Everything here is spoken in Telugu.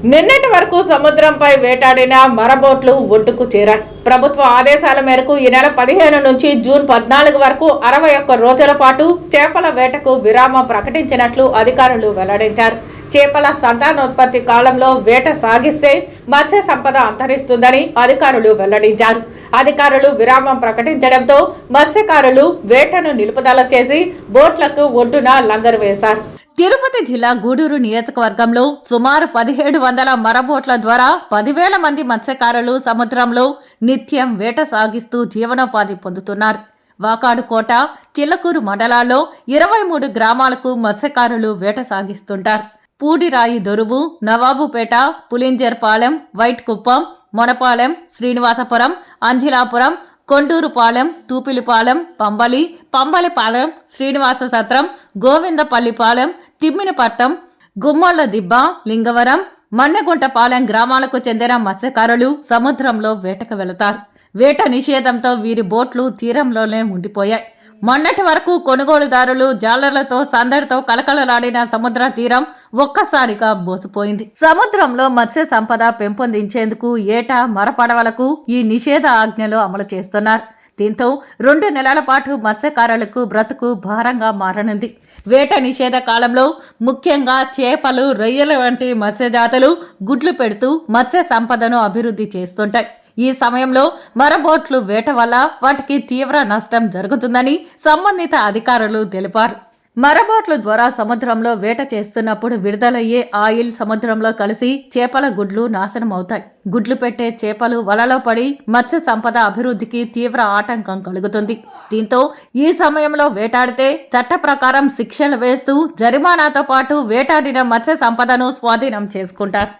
నిన్నటి వరకు సముద్రంపై వేటాడిన మరబోట్లు ఒడ్డుకు చేరాయి. ప్రభుత్వ ఆదేశాల మేరకు ఈ నెల 15 నుంచి జూన్ 14 వరకు 61 రోజుల పాటు చేపల వేటకు విరామం ప్రకటించినట్లు అధికారులు వెల్లడించారు. చేపల సంతానోత్పత్తి కాలంలో వేట సాగిస్తే మత్స్య సంపద అంతరిస్తుందని అధికారులు వెల్లడించారు. అధికారులు విరామం ప్రకటించడంతో మత్స్యకారులు వేటను నిలుపుదల చేసి బోట్లకు ఒడ్డున లంగరు వేశారు. తిరుపతి జిల్లా గూడూరు నియోజకవర్గంలో సుమారు 1700 మరబోట్ల ద్వారా 10,000 మంది మత్స్యకారులు సముద్రంలో నిత్యం వేట సాగిస్తూ జీవనోపాధి పొందుతున్నారు. వాకాడుకోట, చిల్లకూరు మండలాల్లో 23 గ్రామాలకు మత్స్యకారులు వేట సాగిస్తుంటారు. పూడిరాయి దొరువు, నవాబుపేట, పులింజర్పాలెం, వైట్కుప్పం, మొనపాలెం, శ్రీనివాసపురం, అంజిలాపురం, కొండూరుపాలెం, తూపిలిపాలెం, పంబలిపాలెం, శ్రీనివాస సత్రం, గోవిందపల్లిపాలెం, తిమ్మినిపట్నం, గుమ్మళ్ల దిబ్బ, లింగవరం, మన్నెగుంటపాలెం గ్రామాలకు చెందిన మత్స్యకారులు సముద్రంలో వేటకు వెళతారు. వేట నిషేధంతో వీరి బోట్లు తీరంలోనే ఉండిపోయాయి. మొన్నటి వరకు కొనుగోలుదారులు జాలర్లతో సందడితో కలకలలాడిన సముద్ర తీరం ఒక్కసారిగా బోసిపోయింది. సముద్రంలో మత్స్య సంపద పెంపొందించేందుకు ఏటా మరపడవలకు ఈ నిషేధ ఆజ్ఞలు అమలు చేస్తున్నారు. దీంతో 2 నెలల పాటు మత్స్యకారులకు బ్రతుకు భారంగా మారనుంది. వేట నిషేధ కాలంలో ముఖ్యంగా చేపలు, రొయ్యల వంటి మత్స్యజాతులు గుడ్లు పెడుతూ మత్స్య సంపదను అభివృద్ధి చేస్తుంటాయి. ఈ సమయంలో మరబోట్లు వేట వల్ల వాటికి తీవ్ర నష్టం జరుగుతుందని సంబంధిత అధికారులు తెలిపారు. మరబోట్ల ద్వారా సముద్రంలో వేట చేస్తున్నప్పుడు విడుదలయ్యే ఆయిల్ సముద్రంలో కలిసి చేపల గుడ్లు నాశనం అవుతాయి. గుడ్లు పెట్టే చేపలు వలలో పడి మత్స్య సంపద అభివృద్ధికి తీవ్ర ఆటంకం కలుగుతుంది. దీంతో ఈ సమయంలో వేటాడితే చట్ట ప్రకారం శిక్షలు వేస్తూ జరిమానాతో పాటు వేటాడిన మత్స్య సంపదను స్వాధీనం చేసుకుంటారు.